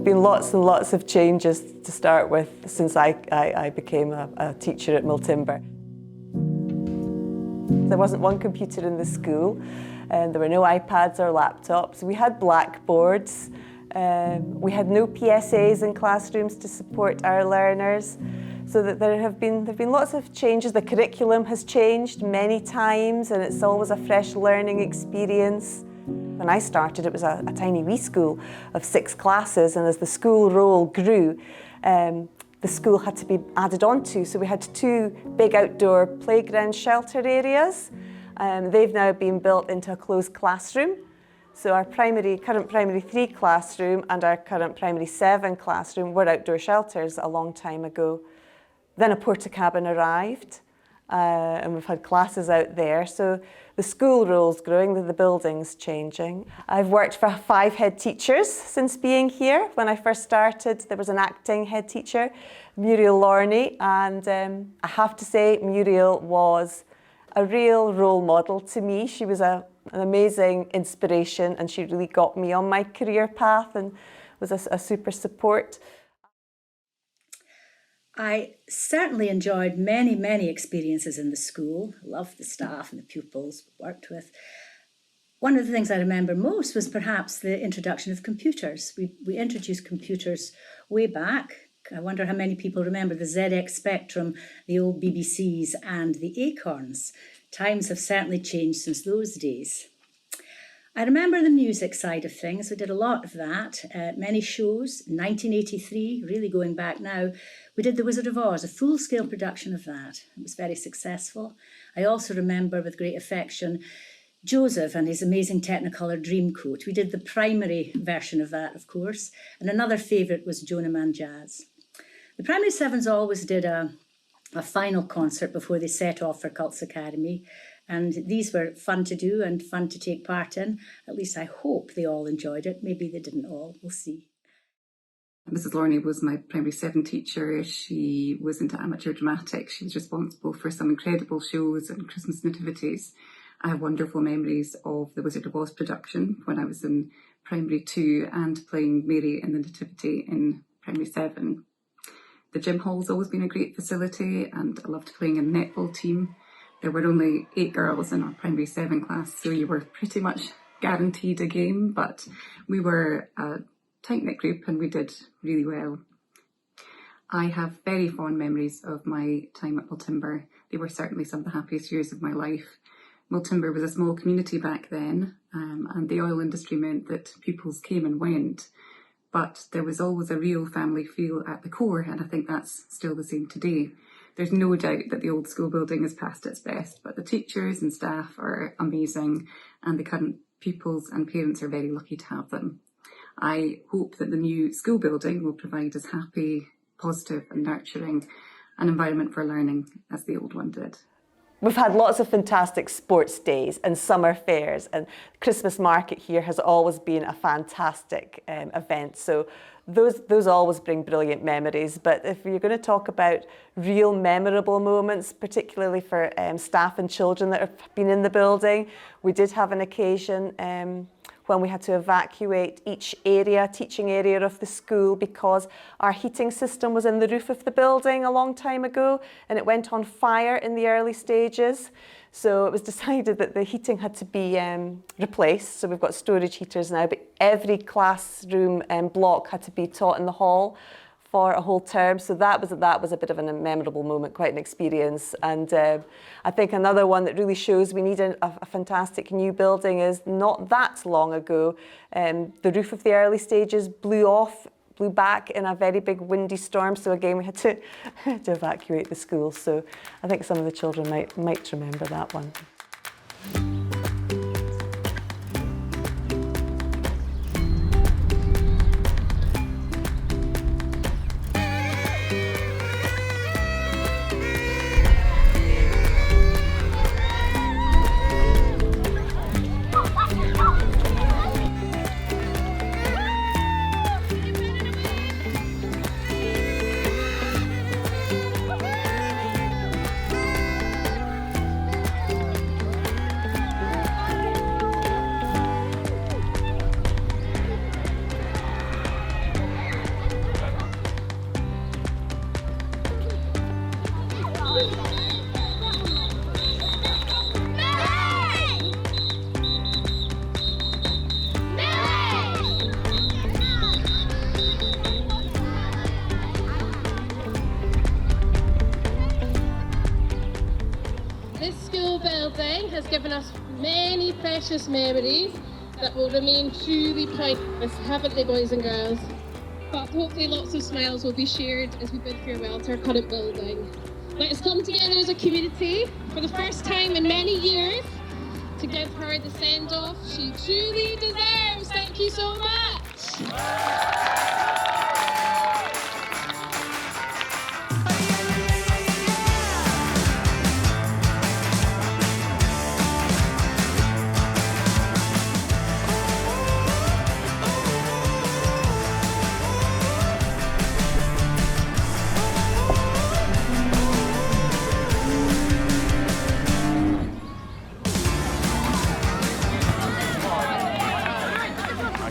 have been lots and lots of changes to start with since I became a teacher at Milltimber. There wasn't one computer in the school, and there were no iPads or laptops. We had blackboards. We had no PSAs in classrooms to support our learners. So that there have been lots of changes. The curriculum has changed many times, and it's always a fresh learning experience. When I started, it was a tiny wee school of 6 classes, and as the school roll grew, the school had to be added on to. So we had 2 big outdoor playground shelter areas. They've now been built into a closed classroom. So our current primary 3 classroom and our current primary 7 classroom were outdoor shelters a long time ago. Then a porta cabin arrived, and we've had classes out there. So the school roll's growing, the building's changing. I've worked for 5 head teachers since being here. When I first started, there was an acting head teacher, Muriel Lorney, and I have to say Muriel was a real role model to me. She was an amazing inspiration, and she really got me on my career path and was a super support. I certainly enjoyed many experiences in the school. I loved the staff and the pupils we worked with. One of the things I remember most was perhaps the introduction of computers. We introduced computers way back. I wonder how many people remember the ZX Spectrum, the old BBCs and the Acorns. Times have certainly changed since those days. I remember the music side of things. We did a lot of that, many shows. 1983, really going back now, we did The Wizard of Oz, a full-scale production of that. It was very successful. I also remember with great affection Joseph and his amazing Technicolor Dreamcoat. We did the primary version of that, of course, and another favourite was Jonah Man Jazz. The primary 7s always did a final concert before they set off for Cults Academy, and these were fun to do and fun to take part in. At least I hope they all enjoyed it. Maybe they didn't all, we'll see. Mrs. Lorney was my primary 7 teacher. She was into amateur dramatics. She was responsible for some incredible shows and Christmas nativities. I have wonderful memories of the Wizard of Oz production when I was in primary 2 and playing Mary in the Nativity in primary 7. The gym hall's always been a great facility, and I loved playing in the netball team. There were only 8 girls in our primary 7 class, so you were pretty much guaranteed a game, but we were a tight-knit group and we did really well. I have very fond memories of my time at Milltimber. They were certainly some of the happiest years of my life. Milltimber was a small community back then, and the oil industry meant that pupils came and went, but there was always a real family feel at the core, and I think that's still the same today. There's no doubt that the old school building is past its best, but the teachers and staff are amazing, and the current pupils and parents are very lucky to have them. I hope that the new school building will provide as happy, positive and nurturing an environment for learning as the old one did. We've had lots of fantastic sports days and summer fairs, and Christmas market here has always been a fantastic event. So those always bring brilliant memories. But if you're going to talk about real memorable moments, particularly for staff and children that have been in the building, we did have an occasion when we had to evacuate each teaching area of the school, because our heating system was in the roof of the building a long time ago and it went on fire in the early stages. So it was decided that the heating had to be replaced. So we've got storage heaters now, but every classroom block had to be taught in the hall for a whole term. So that was a bit of a memorable moment, quite an experience. And I think another one that really shows we need a fantastic new building is not that long ago, the roof of the early stages blew back in a very big windy storm. So again, we had to evacuate the school. So I think some of the children might remember that one. This school building has given us many precious memories that will remain truly priceless, haven't they, boys and girls? But hopefully lots of smiles will be shared as we bid farewell to our current building. Let's come together as a community for the first time in many years to give her the send-off she truly deserves. Thank you so much.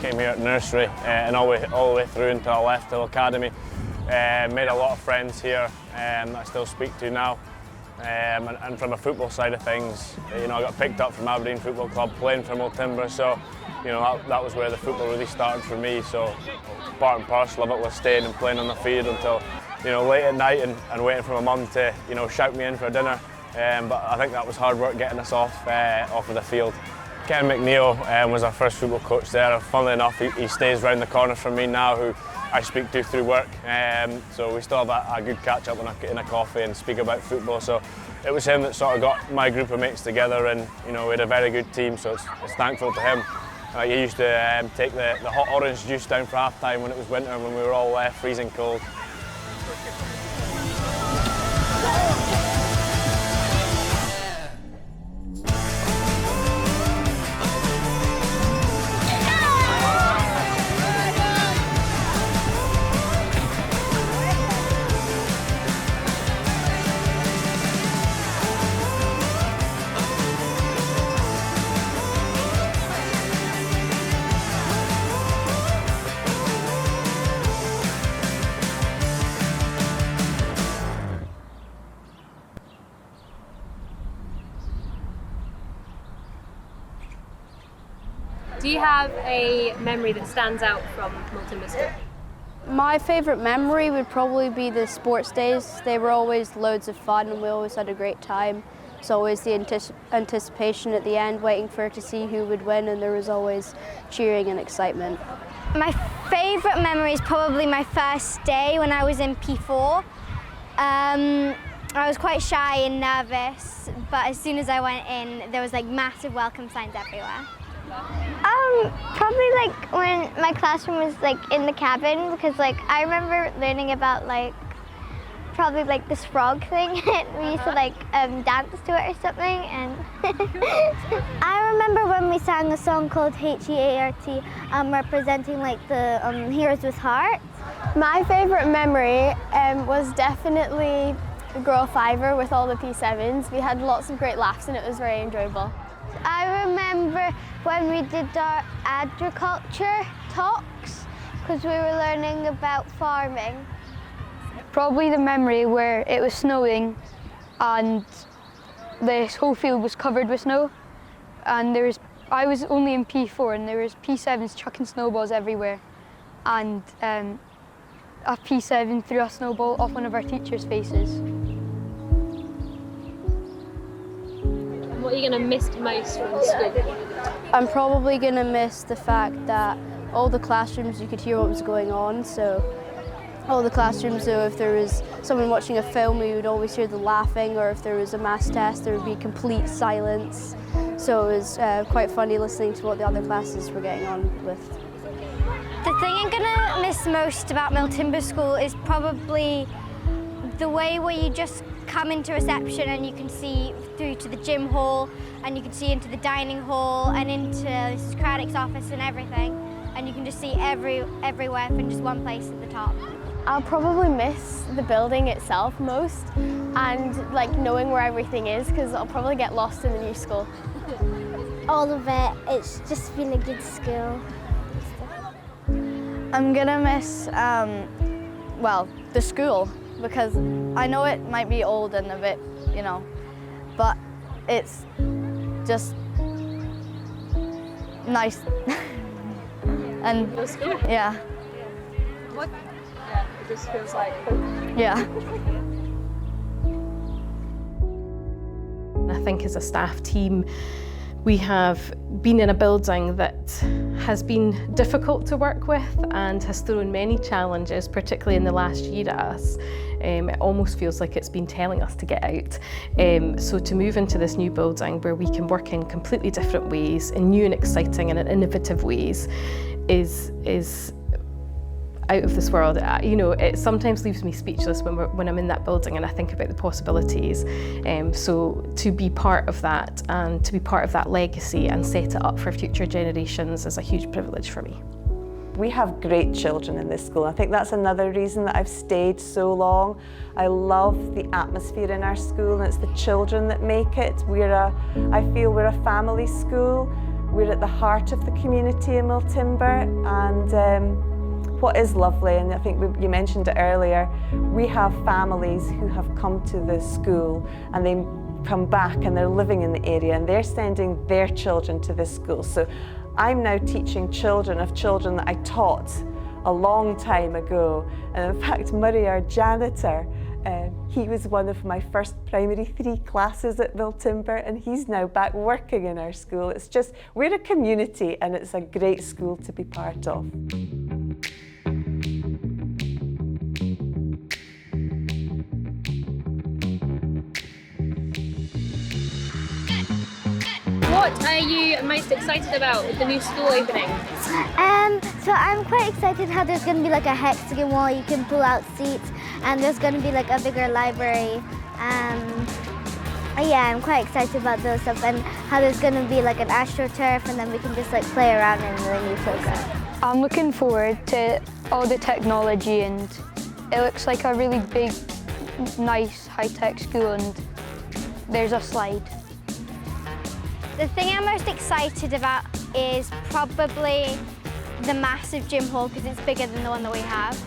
Came here at nursery and all the way through until I left till academy. Made a lot of friends here that I still speak to now. And from a football side of things, you know, I got picked up from Aberdeen Football Club playing for Milltimber, so you know that was where the football really started for me. So part and parcel of it was staying and playing on the field until late at night and waiting for my mum to shout me in for dinner. But I think that was hard work getting us off of the field. Ken McNeil was our first football coach there. Funnily enough, he stays round the corner from me now, who I speak to through work. So we still have a good catch up in a coffee and speak about football. So it was him that sort of got my group of mates together, and we had a very good team. So it's thankful to him. He used to take the hot orange juice down for half time when it was winter, when we were all freezing cold. Do you have a memory that stands out from Milltimber School? My favourite memory would probably be the sports days. They were always loads of fun and we always had a great time. It's always the anticipation at the end, waiting to see who would win, and there was always cheering and excitement. My favourite memory is probably my first day when I was in P4. I was quite shy and nervous, but as soon as I went in, there was like massive welcome signs everywhere. Probably like when my classroom was like in the cabin, because like I remember learning about like probably like this frog thing and we used to like dance to it or something, and I remember when we sang a song called H-E-A-R-T representing like the Heroes with Hearts. My favourite memory was definitely Grow Fiver with all the P7s. We had lots of great laughs and it was very enjoyable. I remember when we did our agriculture talks, because we were learning about farming. Probably the memory where it was snowing and this whole field was covered with snow, and I was only in P4 and there was P7s chucking snowballs everywhere, and a P7 threw a snowball off one of our teachers' faces. What are you going to miss most from the school? I'm probably going to miss the fact that all the classrooms you could hear what was going on. So all the classrooms, so if there was someone watching a film, we would always hear the laughing, or if there was a maths test, there would be complete silence. So it was quite funny listening to what the other classes were getting on with. The thing I'm gonna miss most about Milltimber School is probably the way where you just come into reception and you can see through to the gym hall, and you can see into the dining hall and into Craddock's office and everything, and you can just see everywhere from just one place at the top. I'll probably miss the building itself most, and like knowing where everything is, because I'll probably get lost in the new school. All of it, it's just been a good school. I'm gonna miss, well, the school, because I know it might be old and a bit, you know, but it's just nice. And yeah. What? Yeah, it just feels like. Yeah. I think as a staff team, we have been in a building that has been difficult to work with and has thrown many challenges, particularly in the last year at us. It almost feels like it's been telling us to get out. So to move into this new building where we can work in completely different ways, in new and exciting and innovative ways, is out of this world. You know, it sometimes leaves me speechless when I'm in that building and I think about the possibilities. So to be part of that and to be part of that legacy and set it up for future generations is a huge privilege for me. We have great children in this school. I think that's another reason that I've stayed so long. I love the atmosphere in our school, and it's the children that make it. I feel we're a family school. We're at the heart of the community in Milltimber, and what is lovely, and I think you mentioned it earlier, we have families who have come to the school and they come back and they're living in the area and they're sending their children to this school. So I'm now teaching children of children that I taught a long time ago. And in fact, Murray, our janitor, he was one of my first primary 3 classes at Milltimber, and he's now back working in our school. It's just, we're a community and it's a great school to be part of. What are you most excited about with the new school opening? So I'm quite excited how there's going to be like a hexagon wall, you can pull out seats, and there's going to be like a bigger library. Yeah, I'm quite excited about those stuff, and how there's going to be like an AstroTurf, and then we can just like play around in the new program. I'm looking forward to all the technology, and it looks like a really big, nice, high-tech school, and there's a slide. The thing I'm most excited about is probably the massive gym hall, because it's bigger than the one that we have.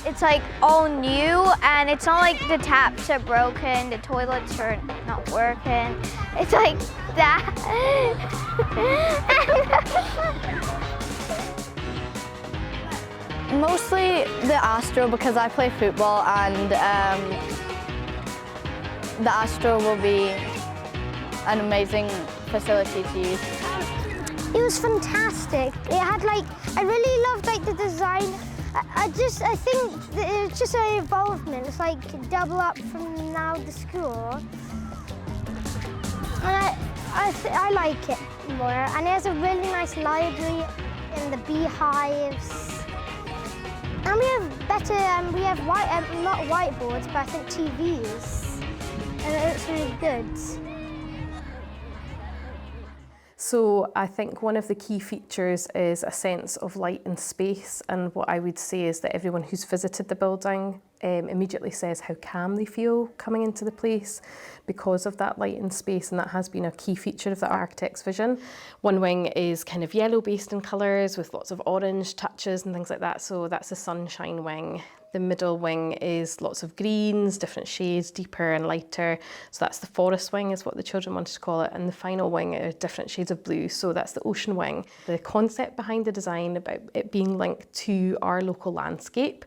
It's like all new, and it's not like the taps are broken, the toilets are not working. It's like that. Mostly the Astro, because I play football, and the Astro will be an amazing facility to use. It was fantastic. It had like, I really loved like the design. I think that it's just an involvement. It's like double up from now the school. And I like it more. And it has a really nice library and the beehives. And we have better, we have not whiteboards, but I think TVs. And it looks really good. So I think one of the key features is a sense of light and space, and what I would say is that everyone who's visited the building immediately says how calm they feel coming into the place because of that light and space, and that has been a key feature of the architect's vision. One wing is kind of yellow based in colours with lots of orange touches and things like that, so that's the sunshine wing. The middle wing is lots of greens, different shades, deeper and lighter. So that's the forest wing is what the children wanted to call it. And the final wing are different shades of blue. So that's the ocean wing. The concept behind the design about it being linked to our local landscape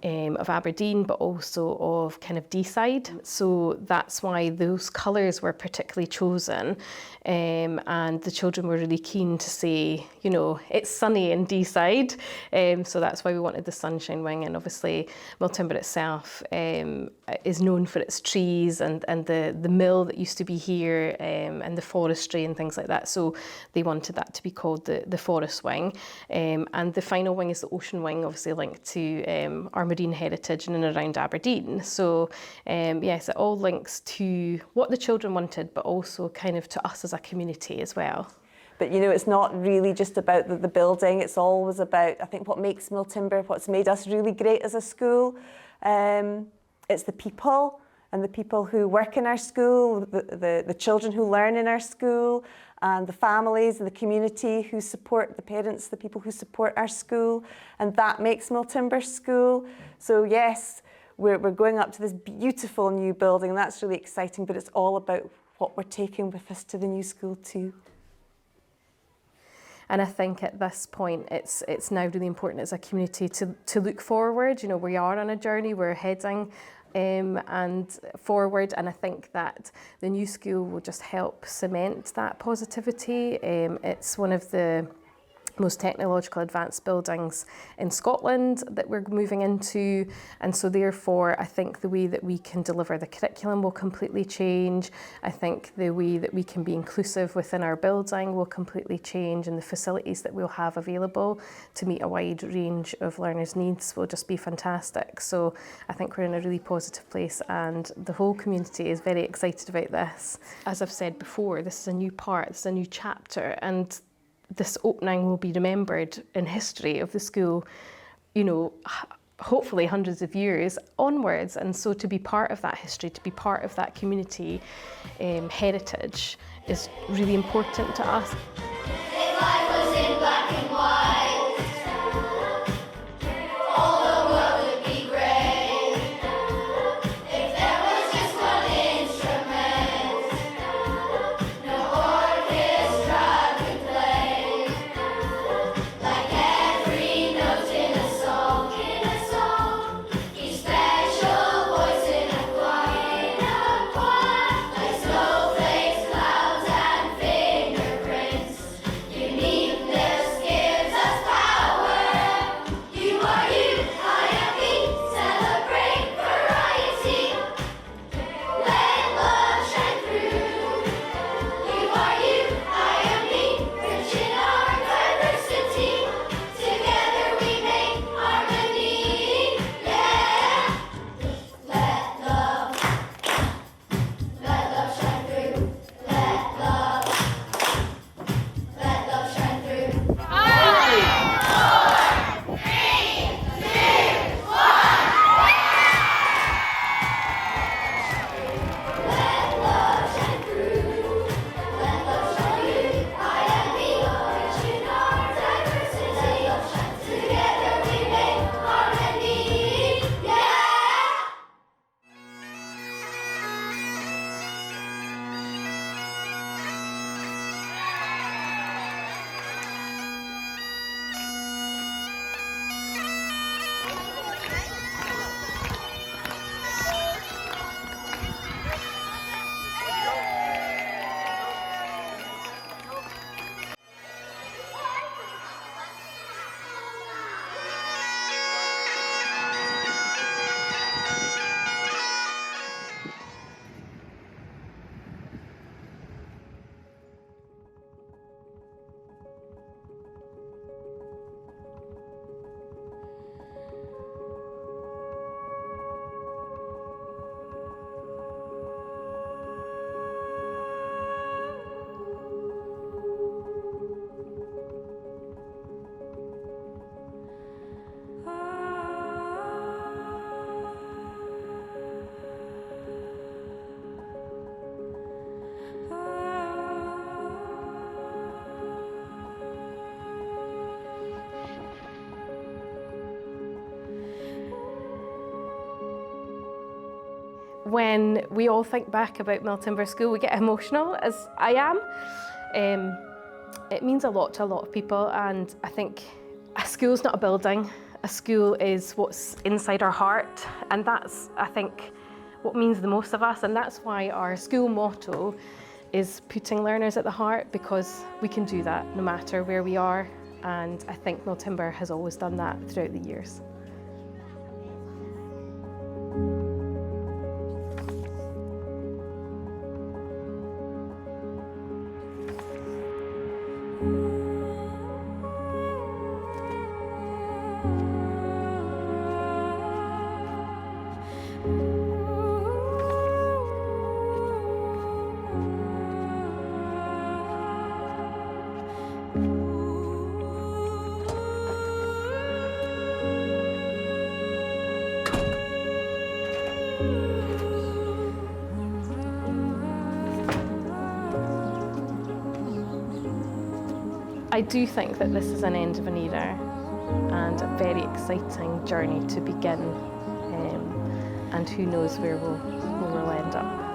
of Aberdeen, but also of kind of Deeside. So that's why those colours were particularly chosen. And the children were really keen to say, you know, it's sunny in Deeside. So that's why we wanted the sunshine wing. And obviously Milltimber itself is known for its trees and the mill that used to be here and the forestry and things like that. So they wanted that to be called the forest wing. And the final wing is the ocean wing, obviously linked to our marine heritage in and around Aberdeen. So yes, it all links to what the children wanted, but also kind of to us as a community as well. But you know, it's not really just about the building, it's always about, I think, what makes Milltimber, what's made us really great as a school. It's the people, and the people who work in our school, the children who learn in our school, and the families and the community who support, the parents, the people who support our school, and that makes Milltimber School. So yes, we're going up to this beautiful new building. That's really exciting, but it's all about what we're taking with us to the new school too. And I think at this point, it's now really important as a community to look forward. You know, we are on a journey, we're heading and forward, and I think that the new school will just help cement that positivity. It's one of the most technological advanced buildings in Scotland that we're moving into, and so therefore I think the way that we can deliver the curriculum will completely change. I think the way that we can be inclusive within our building will completely change, and the facilities that we'll have available to meet a wide range of learners' needs will just be fantastic. So I think we're in a really positive place, and the whole community is very excited about this. As I've said before, this is a new part, this is a new chapter, and this opening will be remembered in history of the school, you know, hopefully hundreds of years onwards. And so to be part of that history, to be part of that community heritage is really important to us. If life was in black and white, all the world would be grey. If there was just one instrument, no orchestra could play. Like every note in a song, each special voice in a choir, like snowflakes, clouds, and fingerprints. Uniqueness gives us power. You are you, I am me. Celebrate variety. Let love shine through. You are you, I am me. Rich in our diversity. Together we make harmony. Yeah. Let love shine through. Let love shine through. 5, 4, 3, 2, 1. Let love shine through. Let love show you. I am me. Rich in our diversity. Together we make harmony. Yeah. When we all think back about Milltimber School, we get emotional, as I am. It means a lot to a lot of people, and I think a school's not a building. A school is what's inside our heart, and that's, I think, what means the most of us, and that's why our school motto is putting learners at the heart, because we can do that no matter where we are, and I think Milltimber has always done that throughout the years. I do think that this is an end of an era and a very exciting journey to begin. and who knows where we'll end up.